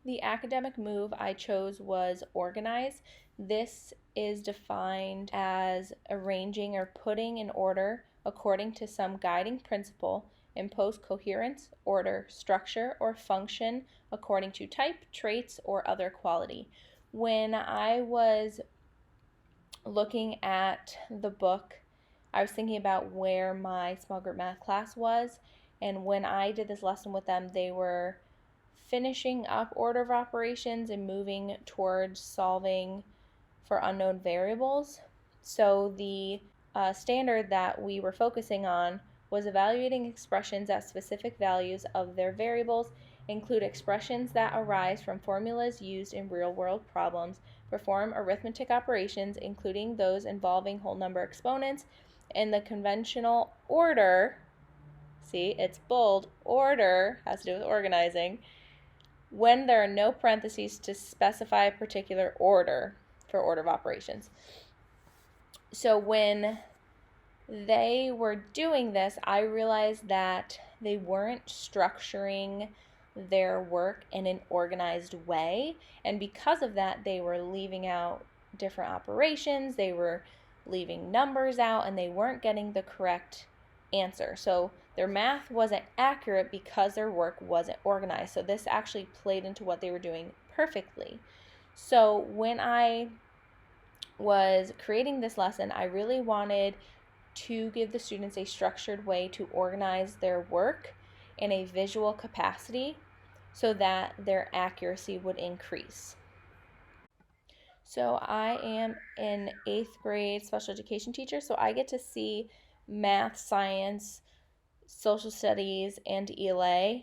The academic move I chose was organize. This is defined as arranging or putting in order according to some guiding principle, impose coherence, order, structure, or function according to type, traits, or other quality. When I was looking at the book, I was thinking about where my small group math class was, and when I did this lesson with them, they were finishing up order of operations and moving towards solving for unknown variables. So the standard that we were focusing on was evaluating expressions at specific values of their variables, include expressions that arise from formulas used in real-world problems, perform arithmetic operations, including those involving whole number exponents, in the conventional order. See, it's bold. Order has to do with organizing. When there are no parentheses to specify a particular order for order of operations. So when they were doing this, I realized that they weren't structuring their work in an organized way, and because of that, they were leaving out different operations, they were leaving numbers out, and they weren't getting the correct answer. So their math wasn't accurate because their work wasn't organized. So this actually played into what they were doing perfectly. So when I was creating this lesson, I really wanted to give the students a structured way to organize their work in a visual capacity so that their accuracy would increase. So I am an 8th grade special education teacher, so I get to see math, science, social studies, and ELA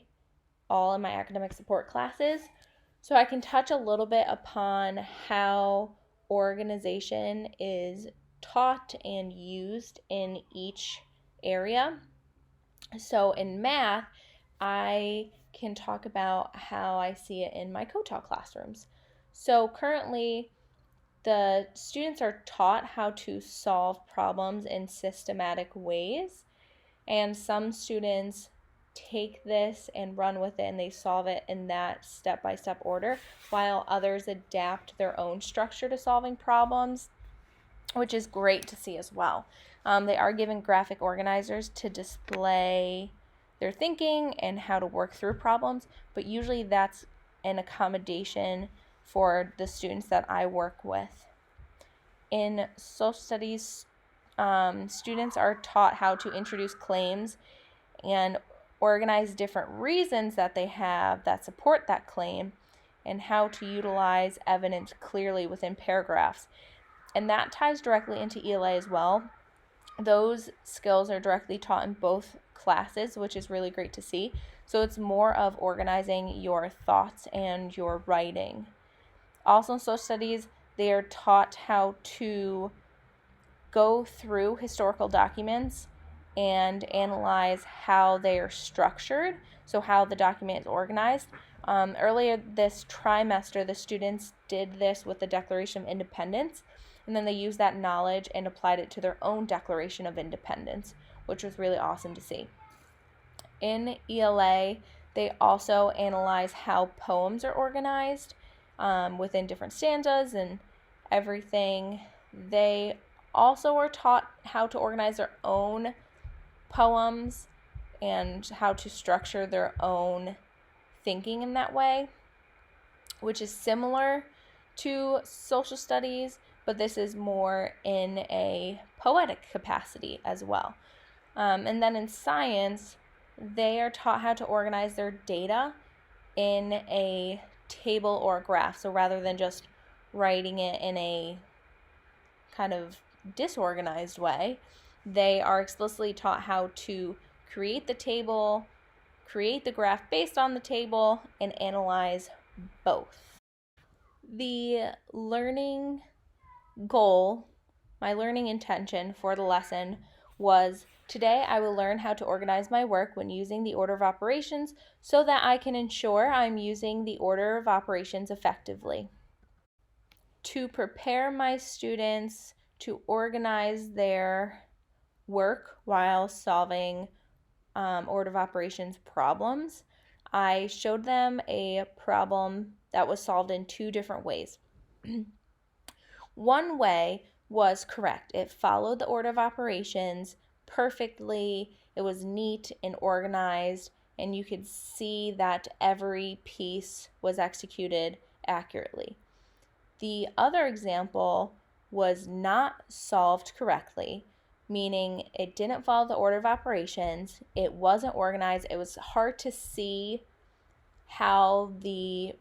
all in my academic support classes. So I can touch a little bit upon how organization is taught and used in each area. So in math, I can talk about how I see it in my co-taught classrooms. So currently, the students are taught how to solve problems in systematic ways, and some students take this and run with it and they solve it in that step-by-step order, while others adapt their own structure to solving problems, which is great to see as well. They are given graphic organizers to display their thinking and how to work through problems, but usually that's an accommodation for the students that I work with. In social studies, students are taught how to introduce claims and organize different reasons that they have that support that claim, and how to utilize evidence clearly within paragraphs. And that ties directly into ELA as well. Those skills are directly taught in both classes, which is really great to see. So it's more of organizing your thoughts and your writing. Also in social studies, they are taught how to go through historical documents and analyze how they are structured, so how the document is organized. Earlier this trimester, the students did this with the Declaration of Independence, and then they used that knowledge and applied it to their own Declaration of Independence, which was really awesome to see. In ELA, they also analyze how poems are organized within different stanzas and everything. They also are taught how to organize their own poems and how to structure their own thinking in that way, which is similar to social studies, but this is more in a poetic capacity as well. And then in science, they are taught how to organize their data in a table or graph. So rather than just writing it in a kind of disorganized way, they are explicitly taught how to create the table, create the graph based on the table, and analyze both. The learning goal, my learning intention for the lesson was, today I will learn how to organize my work when using the order of operations so that I can ensure I'm using the order of operations effectively. To prepare my students to organize their work while solving order of operations problems, I showed them a problem that was solved in 2 different ways. One way was correct. It followed the order of operations perfectly. It was neat and organized, and you could see that every piece was executed accurately. The other example was not solved correctly, meaning it didn't follow the order of operations, it wasn't organized, it was hard to see how the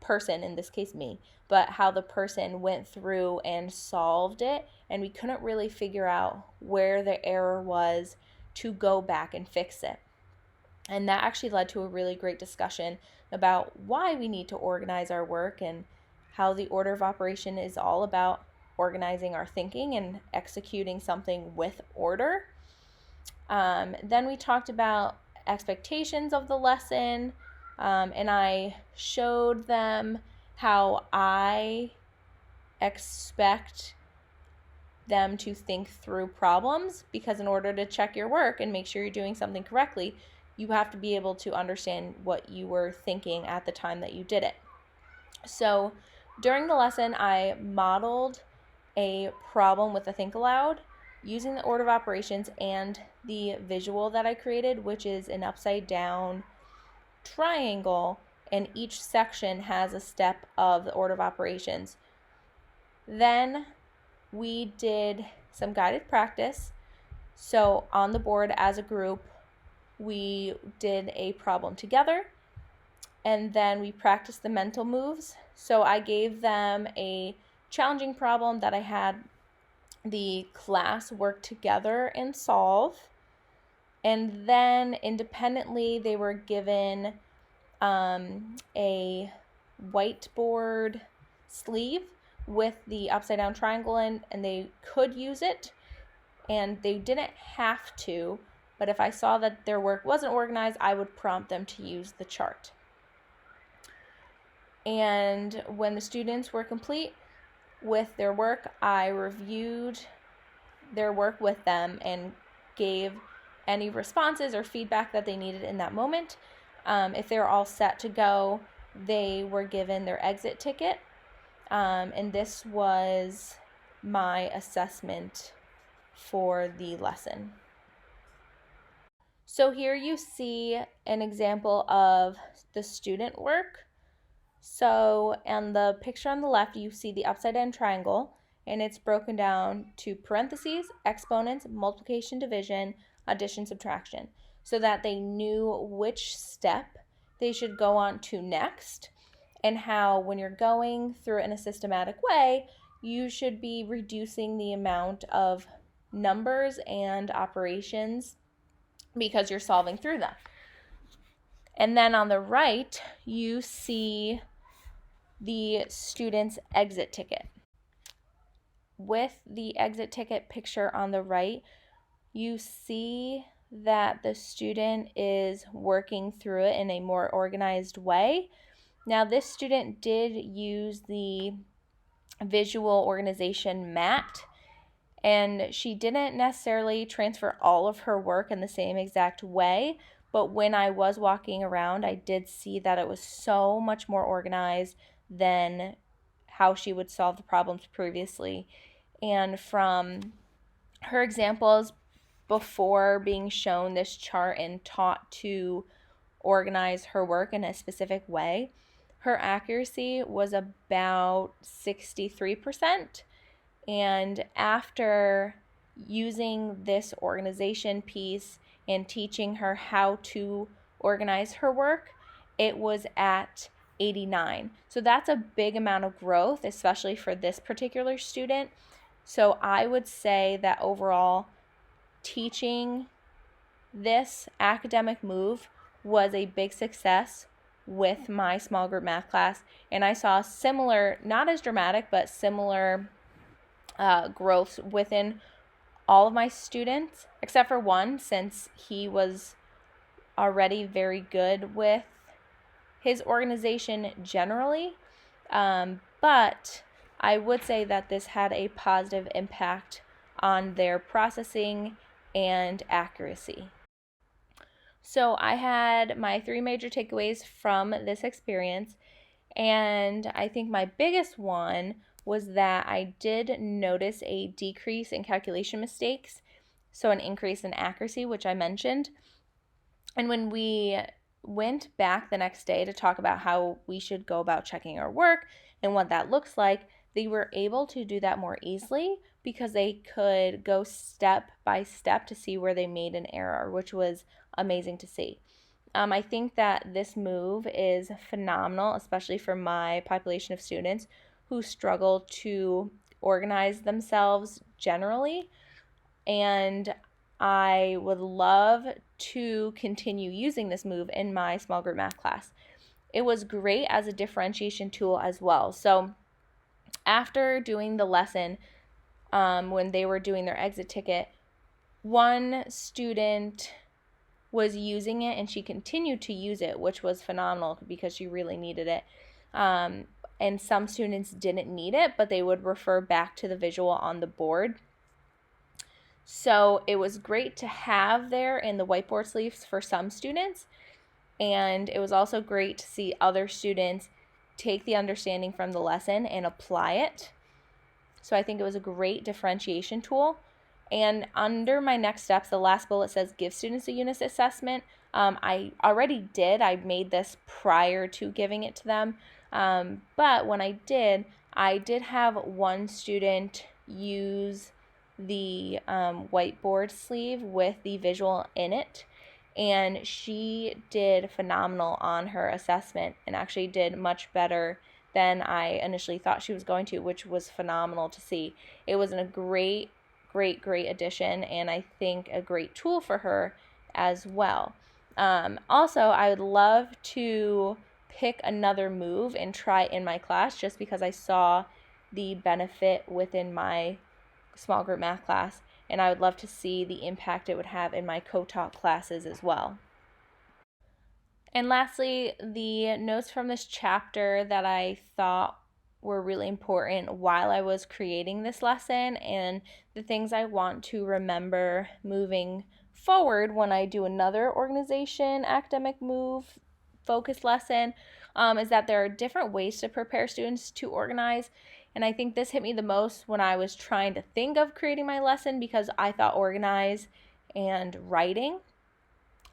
person, in this case me, but how the person went through and solved it, and we couldn't really figure out where the error was to go back and fix it. And that actually led to a really great discussion about why we need to organize our work and how the order of operation is all about organizing our thinking and executing something with order. Then we talked about expectations of the lesson, and I showed them how I expect them to think through problems, because in order to check your work and make sure you're doing something correctly, you have to be able to understand what you were thinking at the time that you did it. So during the lesson, I modeled a problem with the Think Aloud using the order of operations and the visual that I created, which is an upside down triangle, and each section has a step of the order of operations. Then we did some guided practice. So on the board as a group, we did a problem together, and then we practiced the mental moves. So I gave them a challenging problem that I had the class work together and solve. And then independently, they were given a whiteboard sleeve with the upside down triangle in, and they could use it, and they didn't have to, but if I saw that their work wasn't organized, I would prompt them to use the chart. And when the students were complete with their work, I reviewed their work with them and gave any responses or feedback that they needed in that moment. If they were all set to go, they were given their exit ticket, and this was my assessment for the lesson. So here you see an example of the student work. So on the picture on the left, you see the upside down triangle, and it's broken down to parentheses, exponents, multiplication, division, addition, subtraction, so that they knew which step they should go on to next, and how when you're going through it in a systematic way, you should be reducing the amount of numbers and operations because you're solving through them. And then on the right, you see the student's exit ticket. With the exit ticket picture on the right, you see that the student is working through it in a more organized way. Now, this student did use the visual organization mat, and she didn't necessarily transfer all of her work in the same exact way, but when I was walking around, I did see that it was so much more organized than how she would solve the problems previously. And from her examples before being shown this chart and taught to organize her work in a specific way, her accuracy was about 63%. And after using this organization piece and teaching her how to organize her work, it was at 89. So that's a big amount of growth, especially for this particular student. So I would say that overall, teaching this academic move was a big success with my small group math class, and I saw similar, not as dramatic, but similar growth within all of my students, except for one, since he was already very good with his organization generally. But I would say that this had a positive impact on their processing and accuracy. So I had my 3 major takeaways from this experience, And I think my biggest one was that I did notice a decrease in calculation mistakes, so an increase in accuracy, which I mentioned. And when we went back the next day to talk about how we should go about checking our work and what that looks like, they were able to do that more easily because they could go step by step to see where they made an error, which was amazing to see. I think that this move is phenomenal, especially for my population of students who struggle to organize themselves generally. And I would love to continue using this move in my small group math class. It was great as a differentiation tool as well. So after doing the lesson, when they were doing their exit ticket, one student was using it and she continued to use it, which was phenomenal because she really needed it. And some students didn't need it, but they would refer back to the visual on the board. So it was great to have there in the whiteboard sleeves for some students. And it was also great to see other students take the understanding from the lesson and apply it. So I think it was a great differentiation tool. And under my next steps, the last bullet says give students a unit assessment. I already did. I made this prior to giving it to them. But when I did have one student use the whiteboard sleeve with the visual in it. And she did phenomenal on her assessment and actually did much better than I initially thought she was going to, which was phenomenal to see. It was a great addition, and I think a great tool for her as well. Also, I would love to pick another move and try in my class just because I saw the benefit within my small group math class, and I would love to see the impact it would have in my co-taught classes as well. And lastly, the notes from this chapter that I thought were really important while I was creating this lesson and the things I want to remember moving forward when I do another organization academic move focused lesson is that there are different ways to prepare students to organize. And I think this hit me the most when I was trying to think of creating my lesson because I thought organize and writing.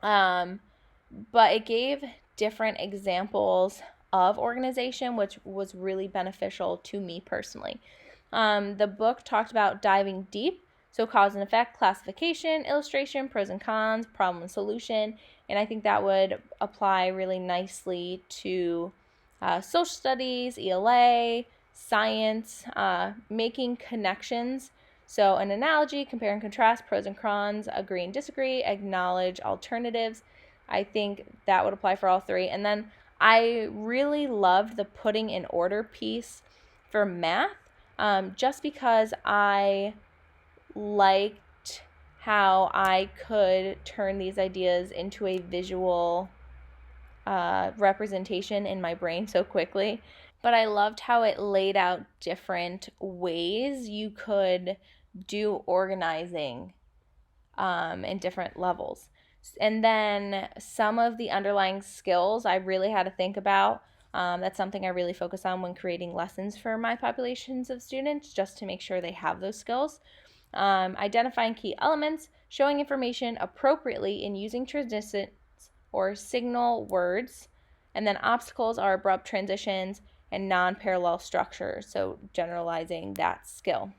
But it gave different examples of organization, which was really beneficial to me personally. The book talked about diving deep, so cause and effect, classification, illustration, pros and cons, problem and solution, and I think that would apply really nicely to social studies, ELA, science, making connections. So an analogy, compare and contrast, pros and cons, agree and disagree, acknowledge alternatives. I think that would apply for all three. And then I really loved the putting in order piece for math, just because I liked how I could turn these ideas into a visual representation in my brain so quickly. But I loved how it laid out different ways you could do organizing in different levels. And then some of the underlying skills I really had to think about. That's something I really focus on when creating lessons for my populations of students, just to make sure they have those skills. Identifying key elements, showing information appropriately in using transitions or signal words, and then obstacles are abrupt transitions and non-parallel structures, so generalizing that skill.